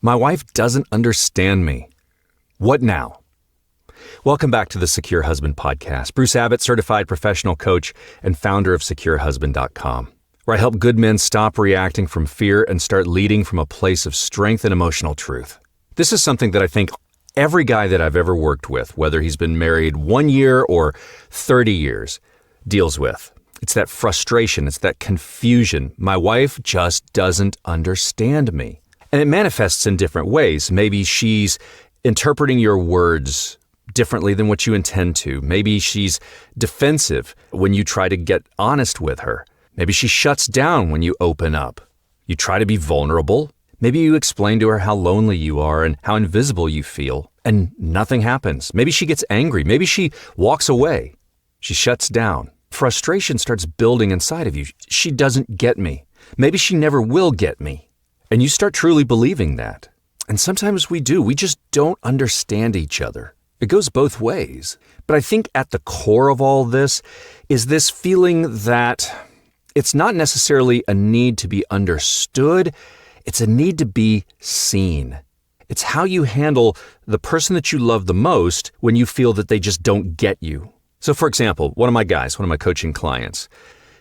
My wife doesn't understand me. What now? Welcome back to the Secure Husband Podcast. Bruce Abbott, certified professional coach and founder of SecureHusband.com, where I help good men stop reacting from fear and start leading from a place of strength and emotional truth. This is something that I think every guy that I've ever worked with, whether he's been married 1 year or 30 years, deals with. It's that frustration. It's that confusion. My wife just doesn't understand me. And it manifests in different ways. Maybe she's interpreting your words differently than what you intend to. Maybe she's defensive when you try to get honest with her. Maybe she shuts down when you open up. You try to be vulnerable. Maybe you explain to her how lonely you are and how invisible you feel, and nothing happens. Maybe she gets angry. Maybe she walks away. She shuts down. Frustration starts building inside of you. She doesn't get me. Maybe she never will get me. And you start truly believing that. And sometimes we do. We just don't understand each other. It goes both ways. But I think at the core of all this is this feeling that it's not necessarily a need to be understood. It's a need to be seen. It's how you handle the person that you love the most when you feel that they just don't get you. So for example, one of my coaching clients,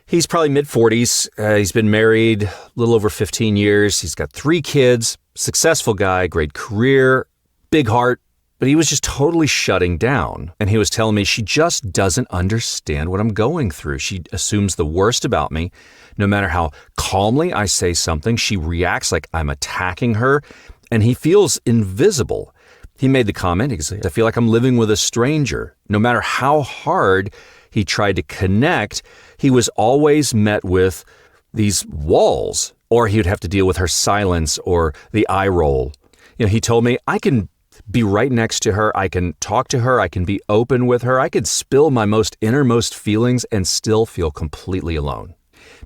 he's probably mid-40s. He's been married a little over 15 years. He's got 3 kids, successful guy, great career, big heart, but he was just totally shutting down. And he was telling me she just doesn't understand what I'm going through. She assumes the worst about me. No matter how calmly I say something, she reacts like I'm attacking her, and he feels invisible. He made the comment, he said, I feel like I'm living with a stranger. No matter how hard he tried to connect, he was always met with these walls, or he would have to deal with her silence or the eye roll. He told me, I can be right next to her. I can talk to her. I can be open with her. I could spill my most innermost feelings and still feel completely alone.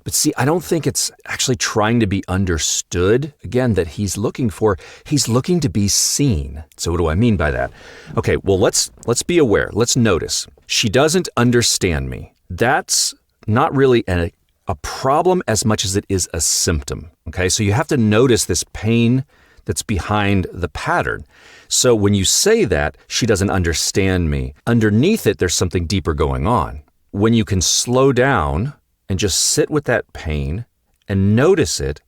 But see, I don't think it's actually trying to be understood, again, that he's looking for. He's looking to be seen. So what do I mean by that? Okay, well, let's be aware. Let's notice. She doesn't understand me. That's not really a problem as much as it is a symptom. Okay, so you have to notice this pain that's behind the pattern. So when you say that, she doesn't understand me, underneath it, there's something deeper going on. When you can slow down and just sit with that pain and notice it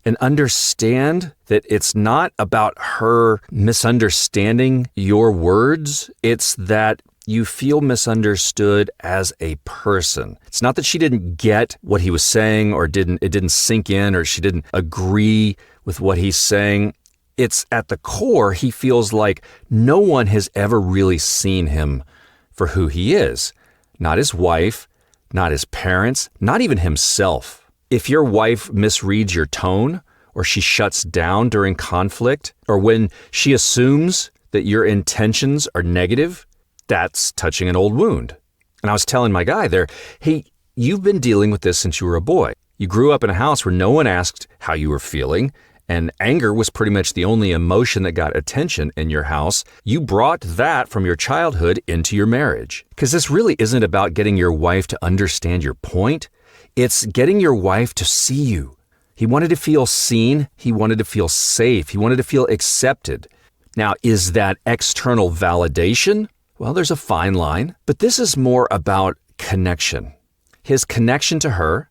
and understand that it's not about her misunderstanding your words, it's that you feel misunderstood as a person. It's not that she didn't get what he was saying or it didn't sink in or she didn't agree with what he's saying. It's at the core, he feels like no one has ever really seen him for who he is. Not his wife, not his parents, not even himself. If your wife misreads your tone or she shuts down during conflict or when she assumes that your intentions are negative, that's touching an old wound. And I was telling my guy there, hey, you've been dealing with this since you were a boy. You grew up in a house where no one asked how you were feeling, and anger was pretty much the only emotion that got attention in your house. You brought that from your childhood into your marriage. Because this really isn't about getting your wife to understand your point. It's getting your wife to see you. He wanted to feel seen. He wanted to feel safe. He wanted to feel accepted. Now, is that external validation? Well, there's a fine line, but this is more about connection. His connection to her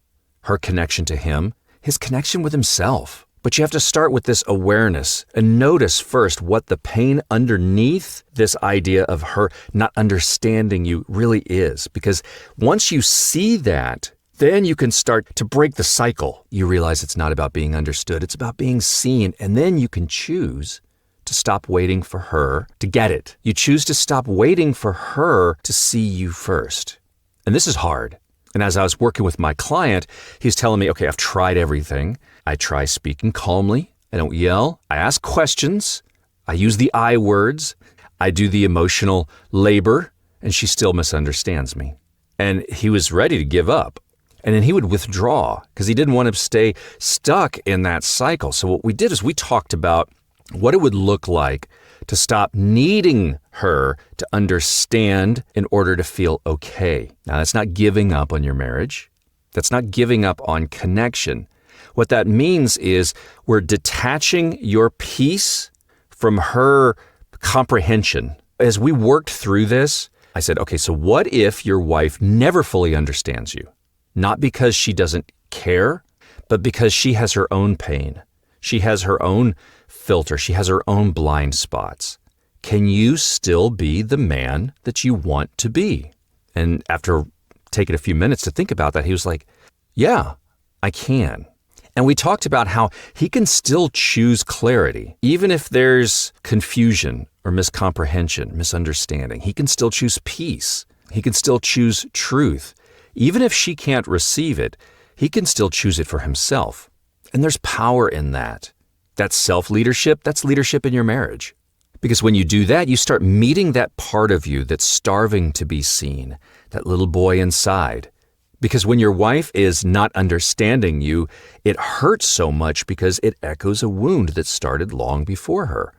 connection to him, his connection with himself. But you have to start with this awareness and notice first what the pain underneath this idea of her not understanding you really is. Because once you see that, then you can start to break the cycle. You realize it's not about being understood, it's about being seen. And then you can choose to stop waiting for her to get it. You choose to stop waiting for her to see you first. And this is hard. And as I was working with my client, he's telling me, okay, I've tried everything. I try speaking calmly. I don't yell. I ask questions. I use the I words. I do the emotional labor, and she still misunderstands me. And he was ready to give up. And then he would withdraw because he didn't want to stay stuck in that cycle. So what we did is we talked about what it would look like to stop needing her to understand in order to feel okay. Now, that's not giving up on your marriage. That's not giving up on connection. What that means is we're detaching your peace from her comprehension. As we worked through this, I said, okay, so what if your wife never fully understands you? Not because she doesn't care, but because she has her own pain. She has her own filter. She has her own blind spots. Can you still be the man that you want to be? And after taking a few minutes to think about that, he was like, yeah, I can. And we talked about how he can still choose clarity. Even if there's confusion or miscomprehension, misunderstanding, he can still choose peace. He can still choose truth. Even if she can't receive it, he can still choose it for himself. And there's power in that. That's self-leadership. That's leadership in your marriage. Because when you do that, you start meeting that part of you that's starving to be seen, that little boy inside. Because when your wife is not understanding you, it hurts so much because it echoes a wound that started long before her.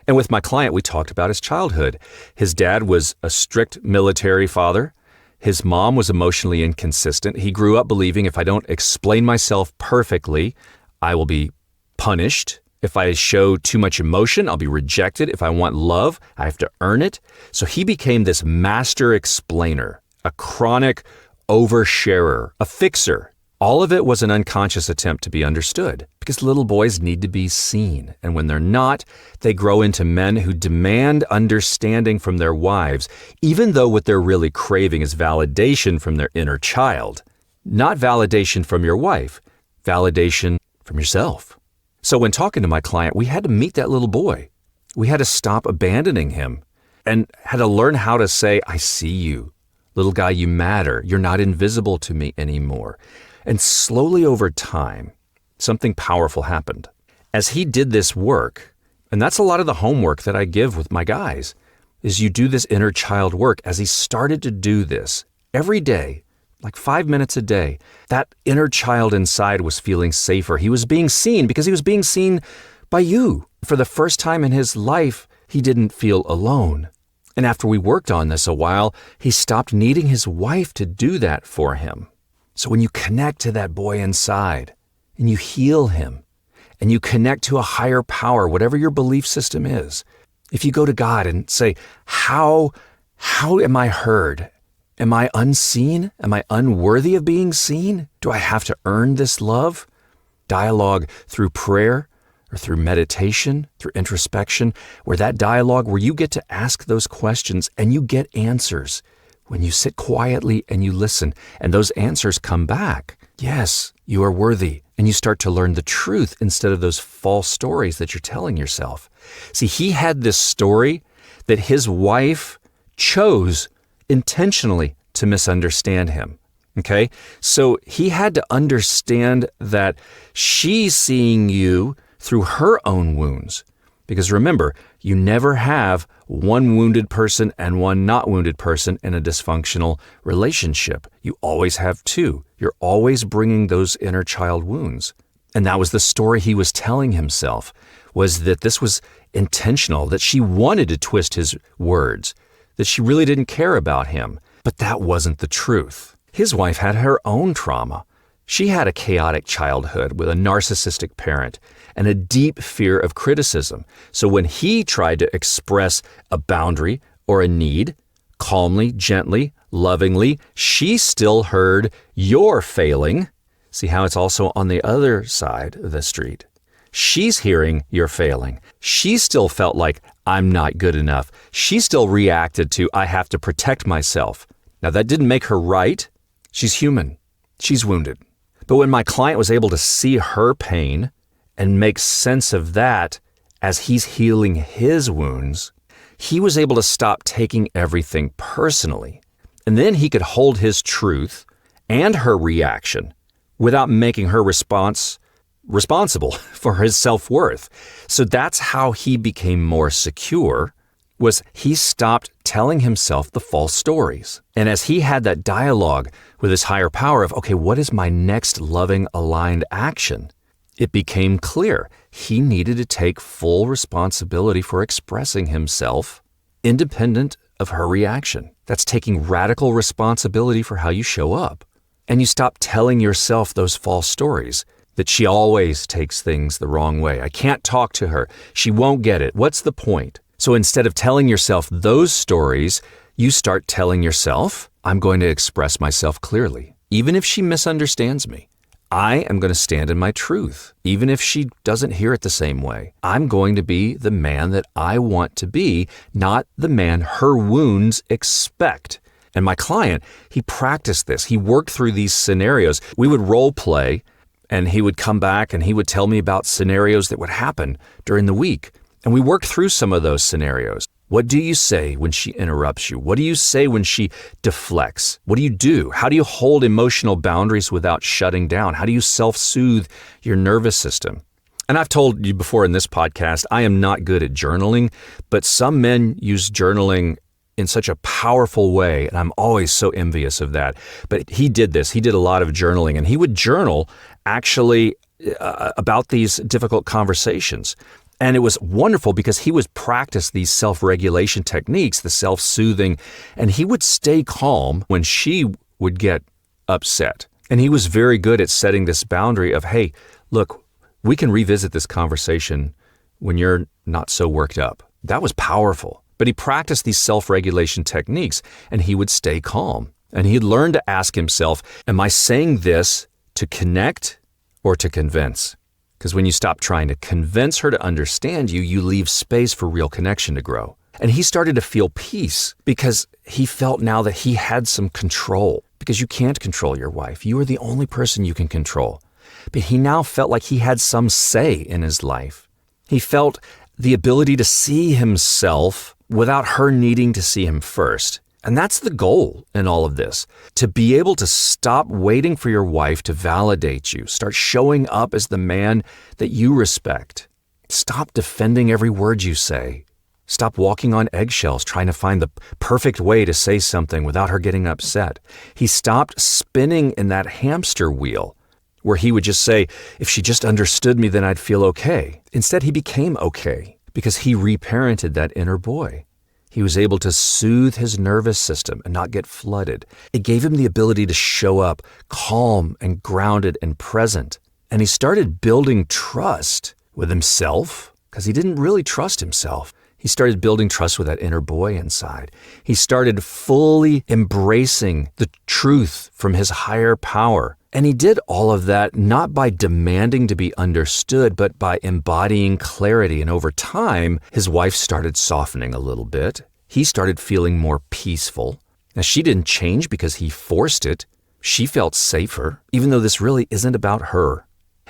And with my client, we talked about his childhood. His dad was a strict military father. His mom was emotionally inconsistent. He grew up believing if I don't explain myself perfectly, I will be punished. If I show too much emotion, I'll be rejected. If I want love, I have to earn it. So he became this master explainer, a chronic oversharer, a fixer. All of it was an unconscious attempt to be understood because little boys need to be seen. And when they're not, they grow into men who demand understanding from their wives, even though what they're really craving is validation from their inner child. Not validation from your wife, validation from yourself. So when talking to my client, we had to meet that little boy. We had to stop abandoning him and had to learn how to say, I see you. Little guy, you matter. You're not invisible to me anymore. And slowly over time, something powerful happened. As he did this work, and that's a lot of the homework that I give with my guys, is you do this inner child work. As he started to do this every day, like 5 minutes a day, that inner child inside was feeling safer. He was being seen because he was being seen by you. For the first time in his life, he didn't feel alone. And after we worked on this a while, he stopped needing his wife to do that for him. So when you connect to that boy inside and you heal him and you connect to a higher power, whatever your belief system is, if you go to God and say, how am I heard? Am I unseen? Am I unworthy of being seen? Do I have to earn this love? Dialogue through prayer or through meditation, through introspection, where that dialogue where you get to ask those questions and you get answers. When you sit quietly and you listen and those answers come back, yes, you are worthy. And you start to learn the truth instead of those false stories that you're telling yourself. See, he had this story that his wife chose intentionally to misunderstand him. Okay? So he had to understand that she's seeing you through her own wounds. Because remember, you never have one wounded person and one not wounded person in a dysfunctional relationship. You always have two. You're always bringing those inner child wounds. And that was the story he was telling himself, was that this was intentional, that she wanted to twist his words, that she really didn't care about him. But that wasn't the truth. His wife had her own trauma. She had a chaotic childhood with a narcissistic parent and a deep fear of criticism. So when he tried to express a boundary or a need, calmly, gently, lovingly, she still heard, "You're failing." See how it's also on the other side of the street. She's hearing, "You're failing." She still felt like, "I'm not good enough." She still reacted to, "I have to protect myself." Now that didn't make her right. She's human. She's wounded. But when my client was able to see her pain and make sense of that as he's healing his wounds, he was able to stop taking everything personally. And then he could hold his truth and her reaction without making her responsible for his self-worth. So that's how he became more secure, was he stopped telling himself the false stories. And as he had that dialogue with his higher power of, okay, what is my next loving, aligned action? It became clear he needed to take full responsibility for expressing himself independent of her reaction. That's taking radical responsibility for how you show up. And you stop telling yourself those false stories that she always takes things the wrong way. I can't talk to her. She won't get it. What's the point? So instead of telling yourself those stories, you start telling yourself, I'm going to express myself clearly, even if she misunderstands me. I am going to stand in my truth, even if she doesn't hear it the same way. I'm going to be the man that I want to be, not the man her wounds expect. And my client, he practiced this. He worked through these scenarios. We would role play, and he would come back and he would tell me about scenarios that would happen during the week. And we worked through some of those scenarios. What do you say when she interrupts you? What do you say when she deflects? What do you do? How do you hold emotional boundaries without shutting down? How do you self-soothe your nervous system? And I've told you before in this podcast, I am not good at journaling, but some men use journaling in such a powerful way, and I'm always so envious of that. But he did this. He did a lot of journaling, and he would journal actually about these difficult conversations. And it was wonderful because he would practice these self-regulation techniques, the self-soothing, and he would stay calm when she would get upset. And he was very good at setting this boundary of, hey, look, we can revisit this conversation when you're not so worked up. That was powerful. But he practiced these self-regulation techniques and he would stay calm. And he'd learn to ask himself, am I saying this to connect or to convince? Because when you stop trying to convince her to understand you, you leave space for real connection to grow. And he started to feel peace because he felt now that he had some control. Because you can't control your wife. You are the only person you can control. But he now felt like he had some say in his life. He felt the ability to see himself without her needing to see him first. And that's the goal in all of this, to be able to stop waiting for your wife to validate you. Start showing up as the man that you respect. Stop defending every word you say. Stop walking on eggshells trying to find the perfect way to say something without her getting upset. He stopped spinning in that hamster wheel where he would just say, if she just understood me, then I'd feel okay. Instead, he became okay because he reparented that inner boy. He was able to soothe his nervous system and not get flooded. It gave him the ability to show up calm and grounded and present. And he started building trust with himself because he didn't really trust himself. He started building trust with that inner boy inside. He started fully embracing the truth from his higher power. And he did all of that not by demanding to be understood, but by embodying clarity. And over time, his wife started softening a little bit. He started feeling more peaceful. Now, she didn't change because he forced it. She felt safer, even though this really isn't about her.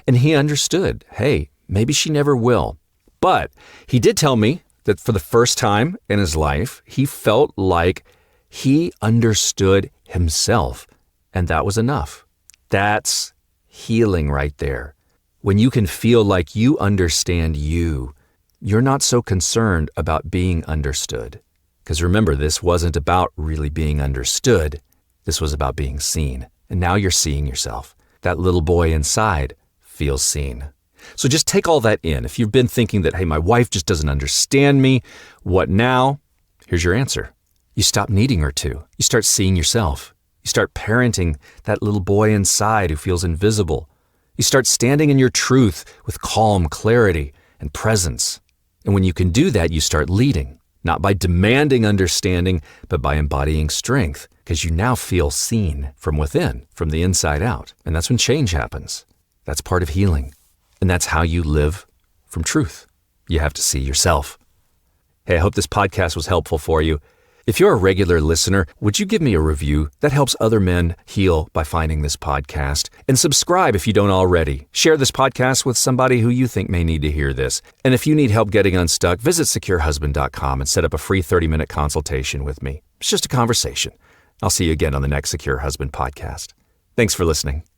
And he understood, hey, maybe she never will. But he did tell me that for the first time in his life, he felt like he understood himself. And that was enough. That's healing right there. When you can feel like you understand you, you're not so concerned about being understood. Because remember, this wasn't about really being understood. This was about being seen. And now you're seeing yourself. That little boy inside feels seen. So just take all that in. If you've been thinking that, hey, my wife just doesn't understand me, what now? Here's your answer. You stop needing her to. You start seeing yourself. You start parenting that little boy inside who feels invisible. You start standing in your truth with calm clarity and presence. And when you can do that, you start leading, not by demanding understanding, but by embodying strength, because you now feel seen from within, from the inside out. And that's when change happens. That's part of healing. And that's how you live from truth. You have to see yourself. Hey, I hope this podcast was helpful for you. If you're a regular listener, would you give me a review? That helps other men heal by finding this podcast. And subscribe if you don't already. Share this podcast with somebody who you think may need to hear this. And if you need help getting unstuck, visit securehusband.com and set up a free 30-minute consultation with me. It's just a conversation. I'll see you again on the next Secure Husband podcast. Thanks for listening.